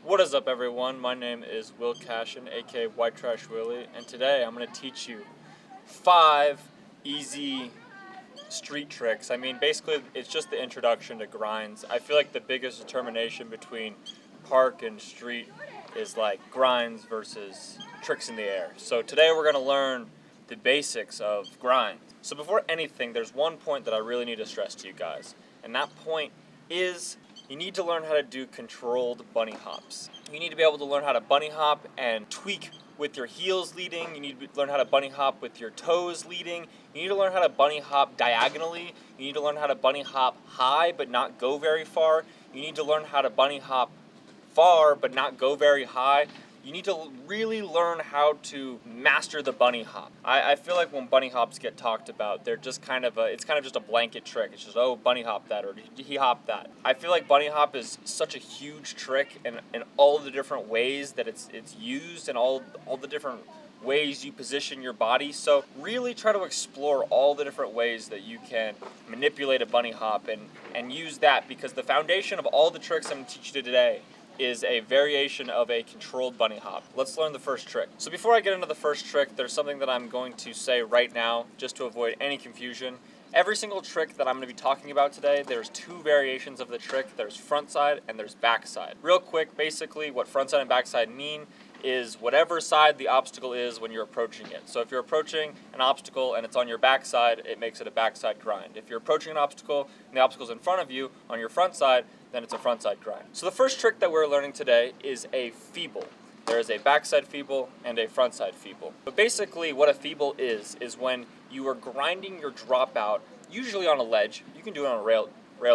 What is up, everyone? My name is Will Cashin, aka White Trash Willie, and today I'm going to teach you 5 easy street tricks. I mean, basically, it's just the introduction to grinds. I feel like the biggest determination between park and street is like grinds versus tricks in the air. So today we're going to learn the basics of grinds. So before anything, there's one point that I really need to stress to you guys, and that point is you need to learn how to do controlled bunny hops. You need to be able to learn how to bunny hop and tweak with your heels leading. You need to learn how to bunny hop with your toes leading. You need to learn how to bunny hop diagonally. You need to learn how to bunny hop high but not go very far. You need to learn how to bunny hop far but not go very high. You need to really learn how to master the bunny hop. I feel like when bunny hops get talked about, they're just it's kind of just a blanket trick. It's just, oh, bunny hop that, or he hopped that. I feel like bunny hop is such a huge trick in all of the different ways that it's used and all the different ways you position your body. So really try to explore all the different ways that you can manipulate a bunny hop and use that, because the foundation of all the tricks I'm going to teach you today is a variation of a controlled bunny hop. Let's learn the first trick. So before I get into the first trick, there's something that I'm going to say right now just to avoid any confusion. Every single trick that I'm going to be talking about today, there's 2 variations of the trick. There's front side and there's back side. Real quick, basically what front side and back side mean is whatever side the obstacle is when you're approaching it. So if you're approaching an obstacle and it's on your back side, it makes it a backside grind. If you're approaching an obstacle and the obstacle's in front of you on your front side, then it's a front side grind. So the first trick that we're learning today is a feeble. There is a backside feeble and a front side feeble. But basically what a feeble is when you are grinding your dropout, usually on a ledge. You can do it on a rail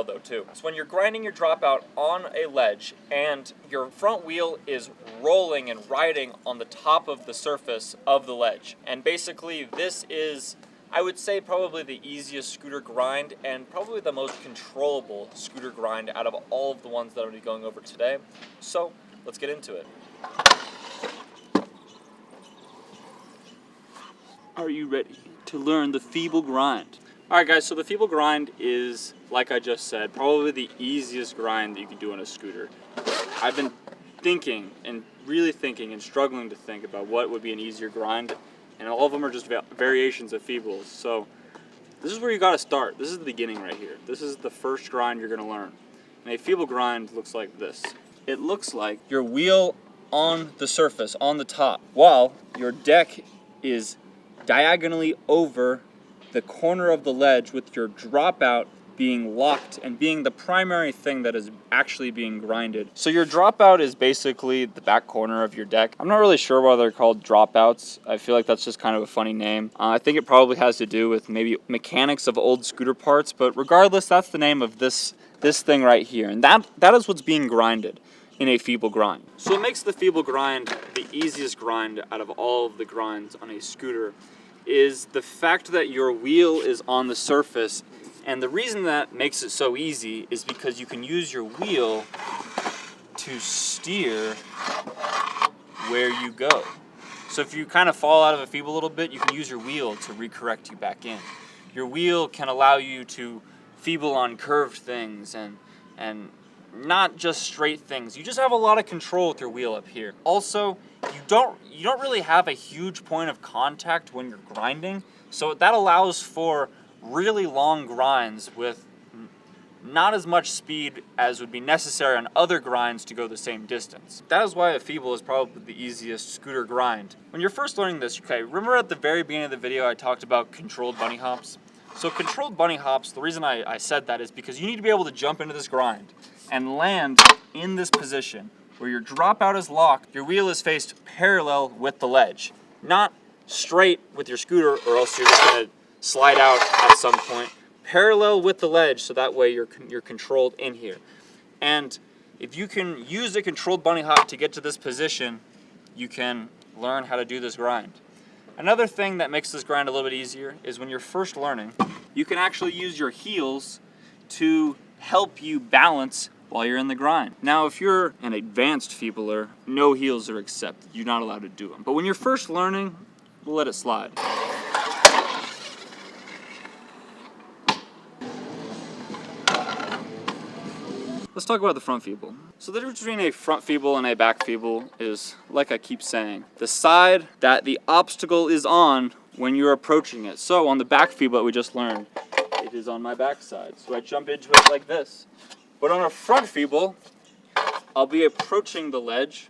though too. So when you're grinding your dropout on a ledge and your front wheel is rolling and riding on the top of the surface of the ledge. And basically this is, I would say, probably the easiest scooter grind and probably the most controllable scooter grind out of all of the ones that I'm going to be going over today. So let's get into it. Are you ready to learn the feeble grind? Alright guys, so the feeble grind is, like I just said, probably the easiest grind that you can do on a scooter. I've been thinking and struggling to think about what would be an easier grind, and all of them are just variations of feebles. So this is where you got to start. This is the beginning right here. This is the first grind you're going to learn. And a feeble grind looks like this. It looks like your wheel on the surface, on the top, while your deck is diagonally over the corner of the ledge, with your dropout being locked and being the primary thing that is actually being grinded. So your dropout is basically the back corner of your deck. I'm not really sure why they're called dropouts. I feel like that's just kind of a funny name. I think it probably has to do with maybe mechanics of old scooter parts, but regardless, that's the name of this thing right here. And that is what's being grinded in a feeble grind. So what makes the feeble grind the easiest grind out of all of the grinds on a scooter is the fact that your wheel is on the surface. And the reason that makes it so easy is because you can use your wheel to steer where you go. So if you kind of fall out of a feeble a little bit, you can use your wheel to recorrect you back in. Your wheel can allow you to feeble on curved things and not just straight things. You just have a lot of control with your wheel up here. Also, you don't really have a huge point of contact when you're grinding, so that allows for really long grinds with not as much speed as would be necessary on other grinds to go the same distance. That is why a feeble is probably the easiest scooter grind. When you're first learning this, okay, remember at the very beginning of the video I talked about controlled bunny hops? So controlled bunny hops, the reason I said that is because you need to be able to jump into this grind and land in this position where your dropout is locked, your wheel is faced parallel with the ledge, not straight with your scooter, or else you're just going to slide out at some point. Parallel with the ledge, so that way you're controlled in here. And if you can use a controlled bunny hop to get to this position, you can learn how to do this grind. Another thing that makes this grind a little bit easier is when you're first learning, you can actually use your heels to help you balance while you're in the grind. Now, if you're an advanced feebler, no heels are accepted. You're not allowed to do them. But when you're first learning, we'll let it slide. Let's talk about the front feeble. So the difference between a front feeble and a back feeble is, like I keep saying, the side that the obstacle is on when you're approaching it. So on the back feeble that we just learned, it is on my back side. So I jump into it like this. But on a front feeble, I'll be approaching the ledge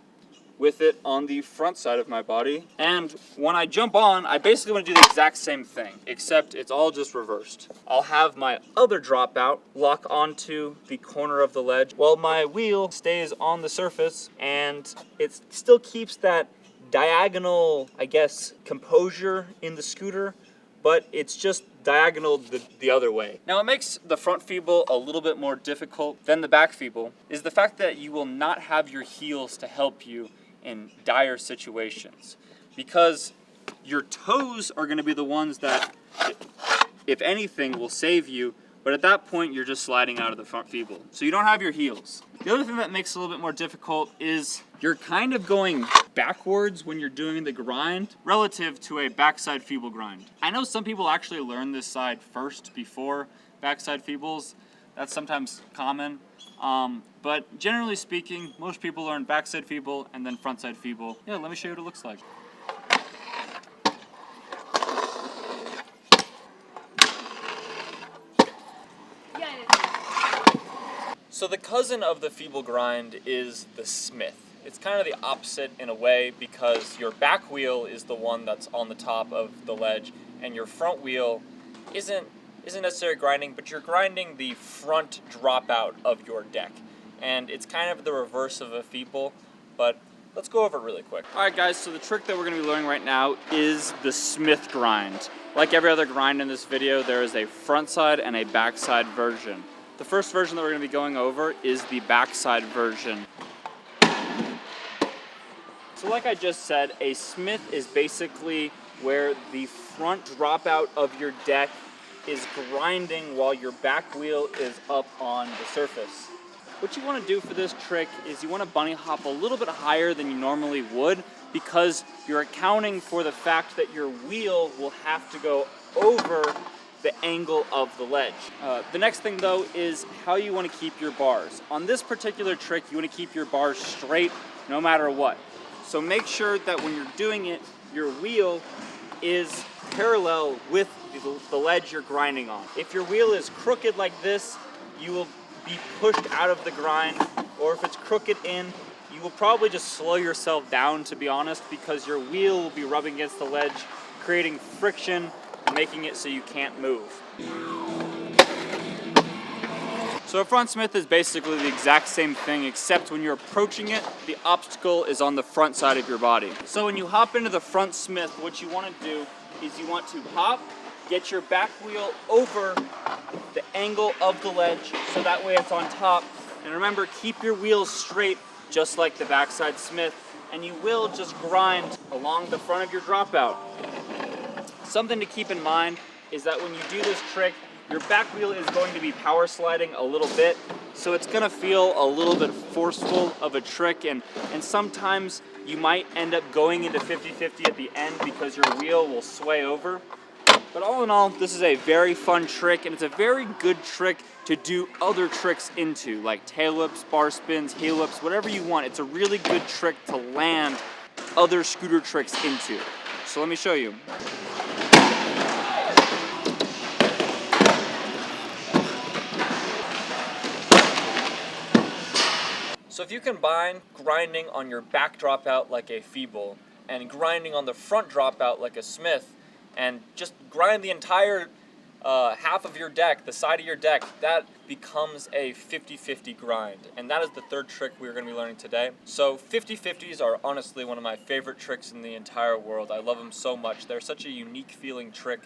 with it on the front side of my body. And when I jump on, I basically want to do the exact same thing, except it's all just reversed. I'll have my other dropout lock onto the corner of the ledge while my wheel stays on the surface, and it still keeps that diagonal, I guess, composure in the scooter, but it's just diagonal the other way. Now what makes the front feeble a little bit more difficult than the back feeble is the fact that you will not have your heels to help you in dire situations, because your toes are going to be the ones that, if anything, will save you, but at that point you're just sliding out of the front feeble. So you don't have your heels. The other thing that makes it a little bit more difficult is you're kind of going backwards when you're doing the grind relative to a backside feeble grind. I know some people actually learn this side first before backside feebles. That's sometimes common. But generally speaking, most people learn backside feeble and then frontside feeble. Yeah, let me show you what it looks like. So the cousin of the feeble grind is the smith. It's kind of the opposite in a way, because your back wheel is the one that's on the top of the ledge, and your front wheel isn't necessarily grinding, but you're grinding the front dropout of your deck. And it's kind of the reverse of a feeble, but let's go over it really quick. All right, guys, so the trick that we're gonna be learning right now is the smith grind. Like every other grind in this video, there is a front side and a backside version. The first version that we're gonna be going over is the backside version. So like I just said, a smith is basically where the front dropout of your deck is grinding while your back wheel is up on the surface. What you want to do for this trick is you want to bunny hop a little bit higher than you normally would, because you're accounting for the fact that your wheel will have to go over the angle of the ledge. The next thing though is how you want to keep your bars. On this particular trick, you want to keep your bars straight no matter what. So make sure that when you're doing it, your wheel is parallel with the ledge you're grinding on. If your wheel is crooked like this, you will be pushed out of the grind, or if it's crooked in, you will probably just slow yourself down, to be honest, because your wheel will be rubbing against the ledge, creating friction, making it so you can't move. So a front smith is basically the exact same thing, except when you're approaching it, the obstacle is on the front side of your body. So when you hop into the front smith, what you want to do is you want to hop, get your back wheel over the angle of the ledge, so that way it's on top. And remember, keep your wheels straight, just like the backside smith, and you will just grind along the front of your dropout. Something to keep in mind is that when you do this trick, your back wheel is going to be power sliding a little bit, so it's gonna feel a little bit forceful of a trick, and sometimes you might end up going into 50-50 at the end because your wheel will sway over. But all in all, this is a very fun trick, and it's a very good trick to do other tricks into, like tail whips, bar spins, heel whips, whatever you want. It's a really good trick to land other scooter tricks into. So let me show you. So if you combine grinding on your back dropout like a feeble and grinding on the front dropout like a smith, and just grind the entire half of your deck, the side of your deck, that becomes a 50-50 grind. And that is the third trick we're going to be learning today. So 50-50s are honestly one of my favorite tricks in the entire world. I love them so much. They're such a unique feeling trick,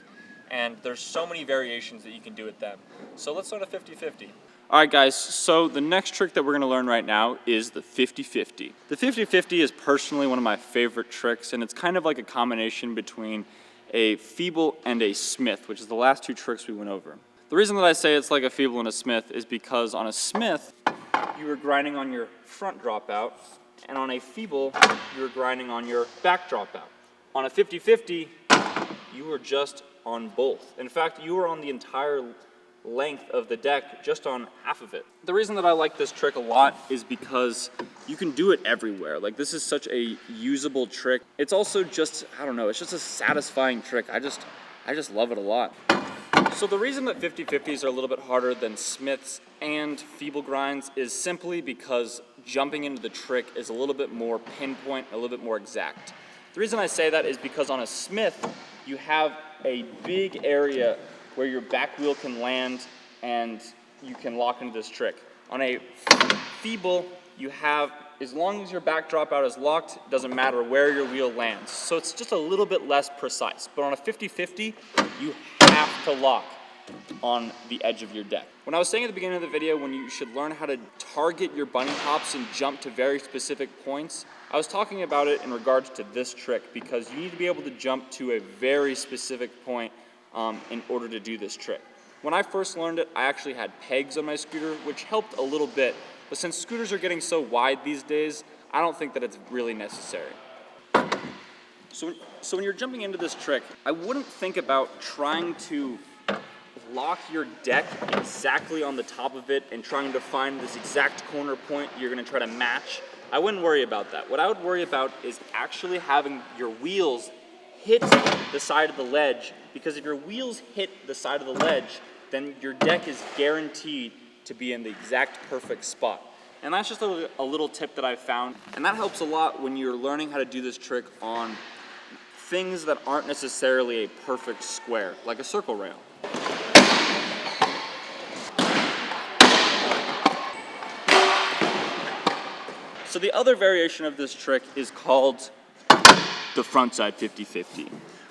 and there's so many variations that you can do with them. So let's learn a 50-50. Alright guys, so the next trick that we're going to learn right now is the 50-50. The 50-50 is personally one of my favorite tricks, and it's kind of like a combination between a feeble and a smith, which is the last two tricks we went over. The reason that I say it's like a feeble and a smith is because on a smith, you were grinding on your front dropout, and on a feeble, you were grinding on your back dropout. On a 50-50, you were just on both. In fact, you were on the entire length of the deck just on half of it. The reason that I like this trick a lot is because you can do it everywhere. Like, this is such a usable trick. It's also just, I don't know, it's just a satisfying trick. I just love it a lot. So the reason that 50-50s are a little bit harder than Smiths and Feeble grinds is simply because jumping into the trick is a little bit more pinpoint, a little bit more exact. The reason I say that is because on a Smith, you have a big area where your back wheel can land and you can lock into this trick. On a Feeble, you have, as long as your back dropout is locked, it doesn't matter where your wheel lands. So it's just a little bit less precise. But on a 50-50, you have to lock on the edge of your deck. When I was saying at the beginning of the video when you should learn how to target your bunny hops and jump to very specific points, I was talking about it in regards to this trick because you need to be able to jump to a very specific point in order to do this trick. When I first learned it, I actually had pegs on my scooter, which helped a little bit, but since scooters are getting so wide these days, I don't think that it's really necessary. So when you're jumping into this trick, I wouldn't think about trying to lock your deck exactly on the top of it and trying to find this exact corner point you're going to try to match. I wouldn't worry about that. What I would worry about is actually having your wheels hit the side of the ledge, because if your wheels hit the side of the ledge, then your deck is guaranteed to be in the exact perfect spot. And that's just a little tip that I've found, and that helps a lot when you're learning how to do this trick on things that aren't necessarily a perfect square, like a circle rail. So the other variation of this trick is called the frontside 50-50,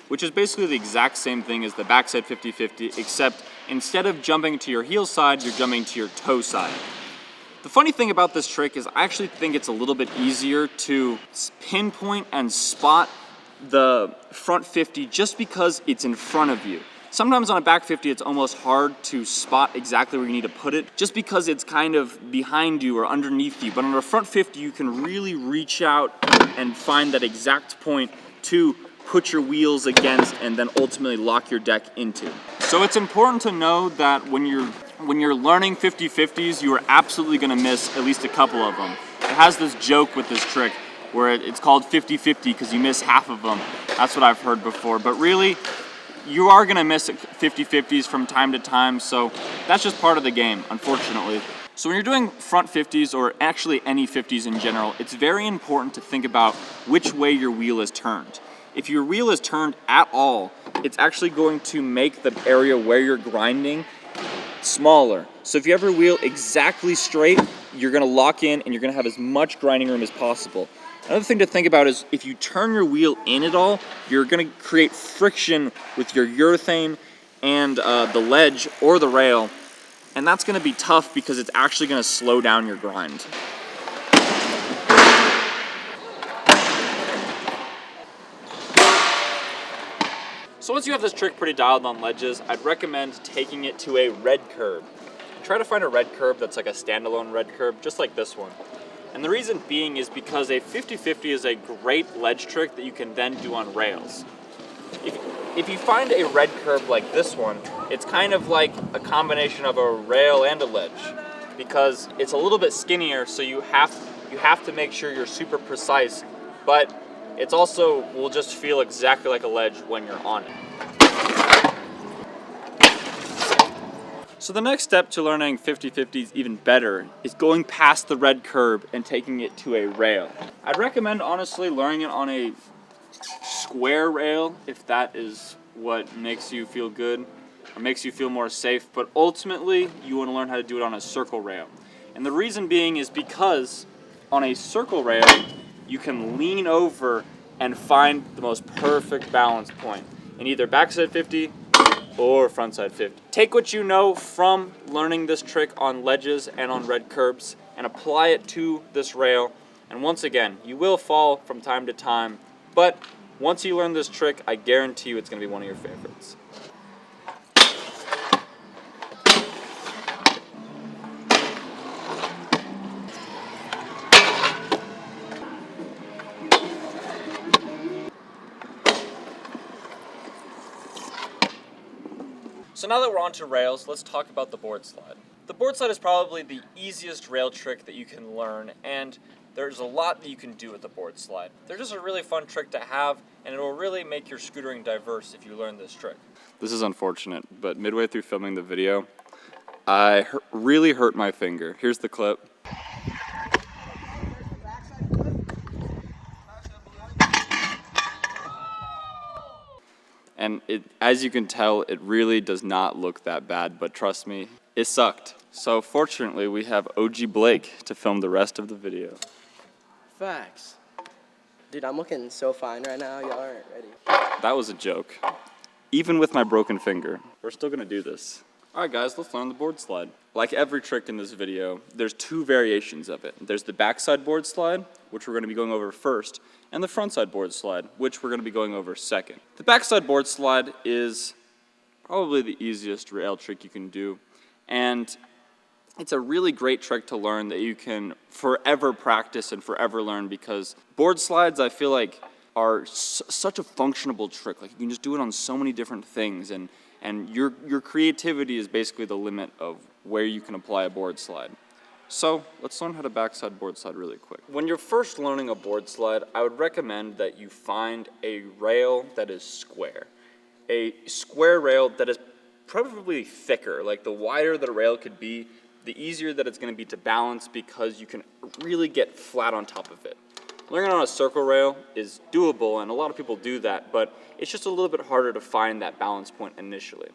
which is basically the exact same thing as the backside 50-50, except instead of jumping to your heel side, you're jumping to your toe side. The funny thing about this trick is I actually think it's a little bit easier to pinpoint and spot the front 50 just because it's in front of you. Sometimes on a back 50, it's almost hard to spot exactly where you need to put it just because it's kind of behind you or underneath you. But on a front 50, you can really reach out and find that exact point to put your wheels against and then ultimately lock your deck into. So it's important to know that when you're learning 50-50s, you are absolutely going to miss at least a couple of them. It has this joke with this trick where it's called 50-50 because you miss half of them. That's what I've heard before. But really, you are going to miss 50-50s from time to time, so that's just part of the game, unfortunately. So when you're doing front 50s, or actually any 50s in general, it's very important to think about which way your wheel is turned. If your wheel is turned at all, it's actually going to make the area where you're grinding smaller. So if you have your wheel exactly straight, you're going to lock in and you're going to have as much grinding room as possible. Another thing to think about is if you turn your wheel in at all, you're going to create friction with your urethane and the ledge or the rail, and that's going to be tough because it's actually going to slow down your grind. So once you have this trick pretty dialed on ledges, I'd recommend taking it to a red curb. Try to find a red curb that's like a standalone red curb, just like this one. And the reason being is because a 50-50 is a great ledge trick that you can then do on rails. If you find a red curb like this one, it's kind of like a combination of a rail and a ledge, because it's a little bit skinnier, so you have to make sure you're super precise, but it's also will just feel exactly like a ledge when you're on it. So the next step to learning 50-50s even better is going past the red curb and taking it to a rail. I'd recommend honestly learning it on a square rail if that is what makes you feel good or makes you feel more safe, but ultimately you want to learn how to do it on a circle rail. And the reason being is because on a circle rail you can lean over and find the most perfect balance point in either backside 50 or frontside 50. Take what you know from learning this trick on ledges and on red curbs and apply it to this rail. And once again, you will fall from time to time, but once you learn this trick, I guarantee you it's going to be one of your favorites. So now that we're onto rails, let's talk about the board slide. The board slide is probably the easiest rail trick that you can learn, and there's a lot that you can do with the board slide. They're just a really fun trick to have, and it will really make your scootering diverse if you learn this trick. This is unfortunate, but midway through filming the video, I really hurt my finger. Here's the clip. And as you can tell, it really does not look that bad, but trust me, it sucked. So fortunately, we have OG Blake to film the rest of the video. Facts. Dude, I'm looking so fine right now. Y'all aren't ready. That was a joke. Even with my broken finger, we're still gonna do this. All right, guys, let's learn the board slide. Like every trick in this video, there's two variations of it. There's the backside board slide, which we're gonna be going over first, and the frontside board slide, which we're gonna be going over second. The backside board slide is probably the easiest rail trick you can do, and it's a really great trick to learn that you can forever practice and forever learn, because board slides, I feel like, are such a functionable trick. Like, you can just do it on so many different things, and your creativity is basically the limit of where you can apply a board slide. So let's learn how to backside board slide really quick. When you're first learning a board slide, I would recommend that you find a rail that is square. A square rail that is preferably thicker. Like, the wider the rail could be, the easier that it's going to be to balance, because you can really get flat on top of it. Learning on a circle rail is doable, and a lot of people do that, but it's just a little bit harder to find that balance point initially.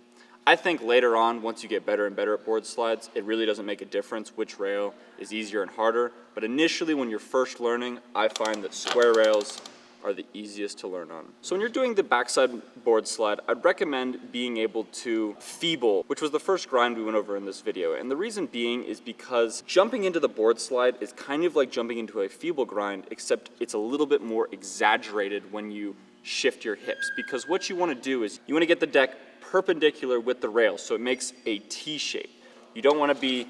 I think later on, once you get better and better at board slides, it really doesn't make a difference which rail is easier and harder, but initially when you're first learning, I find that square rails are the easiest to learn on. So when you're doing the backside board slide, I'd recommend being able to Feeble, which was the first grind we went over in this video. And the reason being is because jumping into the board slide is kind of like jumping into a Feeble grind, except it's a little bit more exaggerated when you shift your hips. Because what you want to do is you want to get the deck perpendicular with the rail, so it makes a T shape. You don't want to be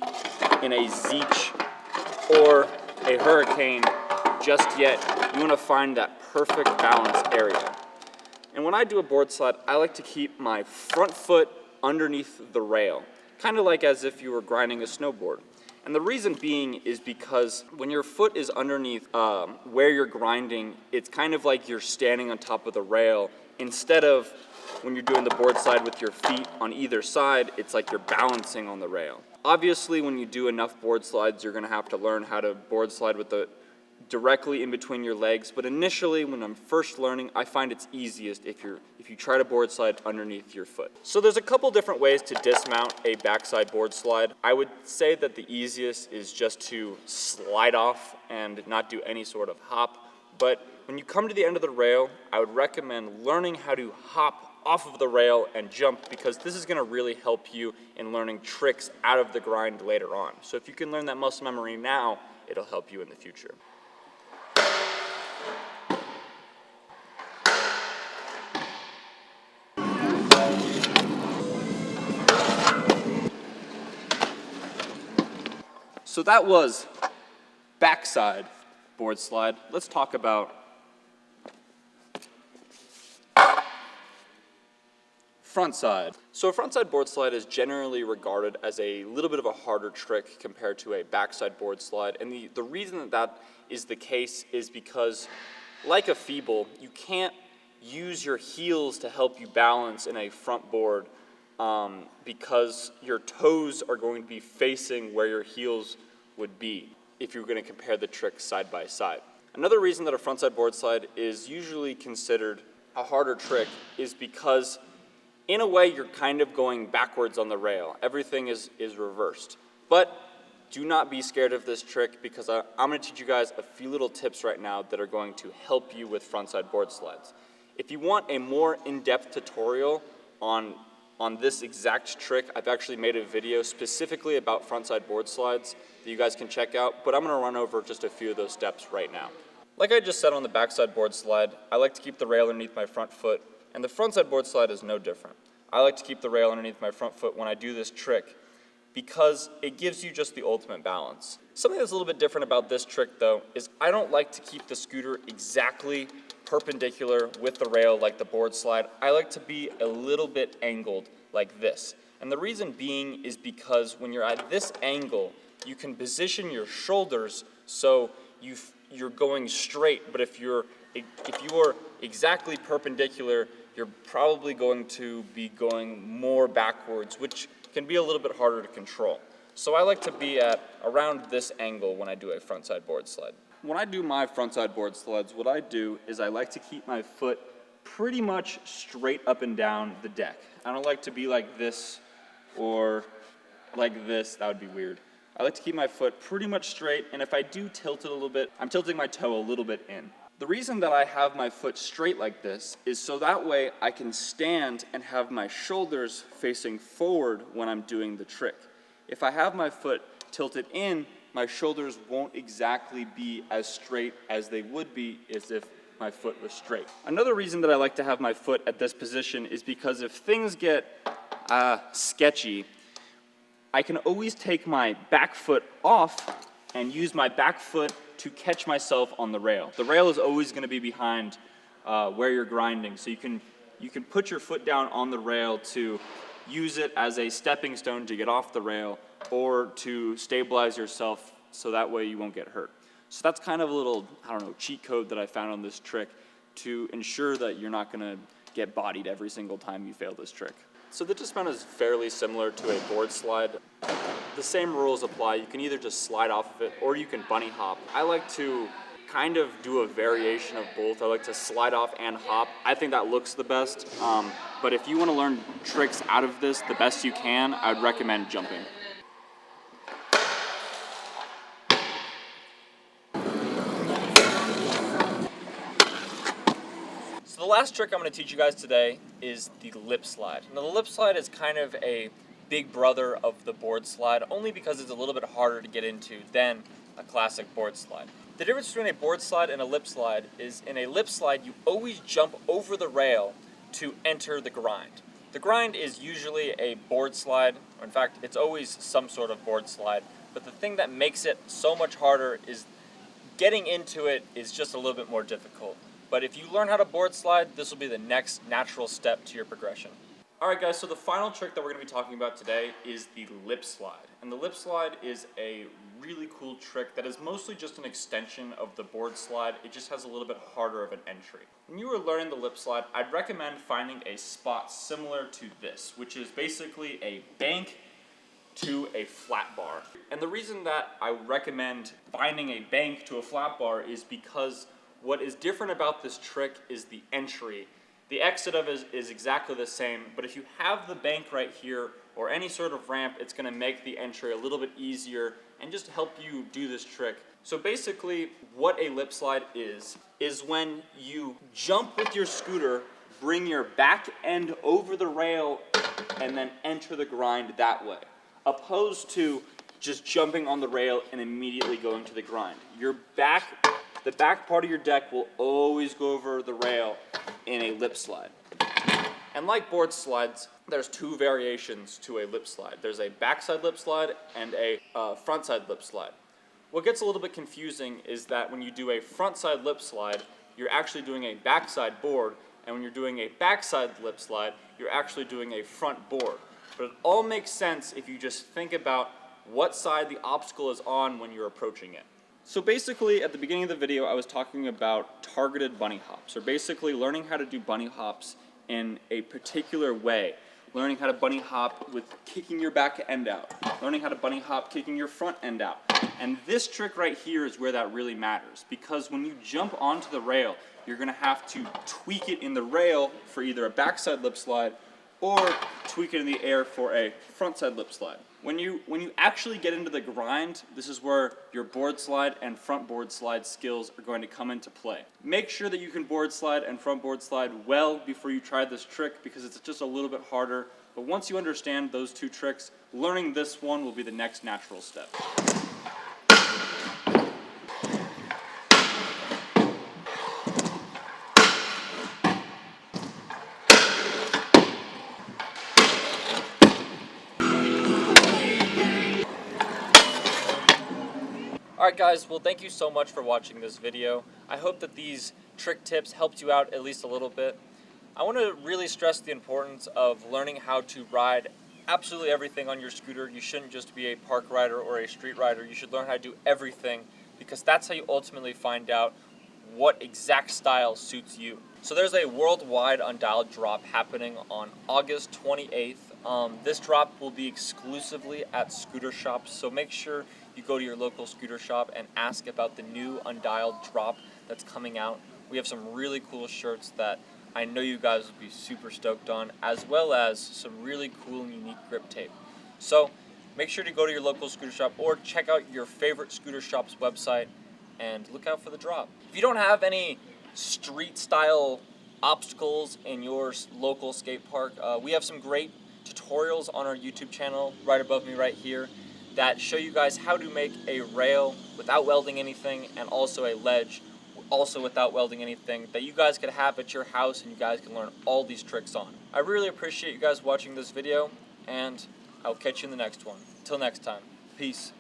in a Zeech or a Hurricane just yet. You want to find that perfect balance area. And when I do a board slide, I like to keep my front foot underneath the rail, kind of like as if you were grinding a snowboard. And the reason being is because when your foot is underneath where you're grinding, it's kind of like you're standing on top of the rail, instead of when you're doing the board slide with your feet on either side, it's like you're balancing on the rail. Obviously, when you do enough board slides, you're gonna have to learn how to board slide with the directly in between your legs, but initially when I'm first learning, I find it's easiest if you try to board slide underneath your foot. So there's a couple different ways to dismount a backside board slide. I would say that the easiest is just to slide off and not do any sort of hop, but when you come to the end of the rail, I would recommend learning how to hop off of the rail and jump, because this is gonna really help you in learning tricks out of the grind later on. So if you can learn that muscle memory now, it'll help you in the future. So that was backside board slide. Let's talk about frontside. So a frontside board slide is generally regarded as a little bit of a harder trick compared to a backside board slide. And the reason that is the case is because, like a Feeble, you can't use your heels to help you balance in a front board because your toes are going to be facing where your heels would be if you were going to compare the tricks side by side. Another reason that a frontside board slide is usually considered a harder trick is because, in a way, you're kind of going backwards on the rail. Everything is reversed. But do not be scared of this trick, because I'm going to teach you guys a few little tips right now that are going to help you with frontside board slides. If you want a more in-depth tutorial on this exact trick, I've actually made a video specifically about frontside board slides that you guys can check out, but I'm going to run over just a few of those steps right now. Like I just said on the backside board slide, I like to keep the rail underneath my front foot, and the frontside board slide is no different. I like to keep the rail underneath my front foot when I do this trick, because it gives you just the ultimate balance. Something that's a little bit different about this trick, though, is I don't like to keep the scooter exactly perpendicular with the rail like the board slide. I like to be a little bit angled like this. And the reason being is because when you're at this angle, you can position your shoulders so you're going straight, but if you are exactly perpendicular, you're probably going to be going more backwards, which can be a little bit harder to control. So I like to be at around this angle when I do a frontside board slide. When I do my frontside board slides, what I do is I like to keep my foot pretty much straight up and down the deck. I don't like to be like this or like this. That would be weird. I like to keep my foot pretty much straight, and if I do tilt it a little bit, I'm tilting my toe a little bit in. The reason that I have my foot straight like this is so that way I can stand and have my shoulders facing forward when I'm doing the trick. If I have my foot tilted in, my shoulders won't exactly be as straight as they would be as if my foot was straight. Another reason that I like to have my foot at this position is because if things get sketchy, I can always take my back foot off and use my back foot to catch myself on the rail. The rail is always going to be behind where you're grinding, so you can put your foot down on the rail to use it as a stepping stone to get off the rail or to stabilize yourself so that way you won't get hurt. So that's kind of a little, I don't know, cheat code that I found on this trick to ensure that you're not going to get bodied every single time you fail this trick. So the dismount is fairly similar to a board slide. The same rules apply. You can either just slide off of it or you can bunny hop. I like to kind of do a variation of both. I like to slide off and hop. I think that looks the best. But if you want to learn tricks out of this the best you can, I would recommend jumping. So the last trick I'm going to teach you guys today is the lip slide. Now the lip slide is kind of a big brother of the board slide, only because it's a little bit harder to get into than a classic board slide. The difference between a board slide and a lip slide is in a lip slide you always jump over the rail to enter the grind. The grind is usually a board slide, or in fact it's always some sort of board slide, but the thing that makes it so much harder is getting into it is just a little bit more difficult. But if you learn how to board slide, this will be the next natural step to your progression. Alright guys, so the final trick that we're going to be talking about today is the lip slide. And the lip slide is a really cool trick that is mostly just an extension of the board slide. It just has a little bit harder of an entry. When you are learning the lip slide, I'd recommend finding a spot similar to this, which is basically a bank to a flat bar. And the reason that I recommend finding a bank to a flat bar is because what is different about this trick is the entry. The exit of it is exactly the same, but if you have the bank right here or any sort of ramp, it's going to make the entry a little bit easier and just help you do this trick. So basically what a lip slide is when you jump with your scooter, bring your back end over the rail, and then enter the grind that way, opposed to just jumping on the rail and immediately going to the grind. The back part of your deck will always go over the rail in a lip slide. And like board slides, there's two variations to a lip slide. There's a backside lip slide and a frontside lip slide. What gets a little bit confusing is that when you do a frontside lip slide, you're actually doing a backside board, and when you're doing a backside lip slide, you're actually doing a front board. But it all makes sense if you just think about what side the obstacle is on when you're approaching it. So basically, at the beginning of the video, I was talking about targeted bunny hops, or basically learning how to do bunny hops in a particular way. Learning how to bunny hop with kicking your back end out. Learning how to bunny hop kicking your front end out. And this trick right here is where that really matters, because when you jump onto the rail, you're going to have to tweak it in the rail for either a backside lip slide or tweak it in the air for a frontside lip slide. When you actually get into the grind, this is where your board slide and front board slide skills are going to come into play. Make sure that you can board slide and front board slide well before you try this trick, because it's just a little bit harder. But once you understand those two tricks, learning this one will be the next natural step. Alright guys, well thank you so much for watching this video. I hope that these trick tips helped you out at least a little bit. I want to really stress the importance of learning how to ride absolutely everything on your scooter. You shouldn't just be a park rider or a street rider. You should learn how to do everything, because that's how you ultimately find out what exact style suits you. So there's a worldwide Undialed drop happening on August 28th. This drop will be exclusively at scooter shops, so make sure you go to your local scooter shop and ask about the new Undialed drop that's coming out. We have some really cool shirts that I know you guys will be super stoked on, as well as some really cool and unique grip tape. So make sure to go to your local scooter shop or check out your favorite scooter shop's website and look out for the drop. If you don't have any street style obstacles in your local skate park, we have some great tutorials on our YouTube channel right above me right here that show you guys how to make a rail without welding anything, and also a ledge also without welding anything, that you guys could have at your house and you guys can learn all these tricks on. I really appreciate you guys watching this video, and I'll catch you in the next one. Till next time, peace.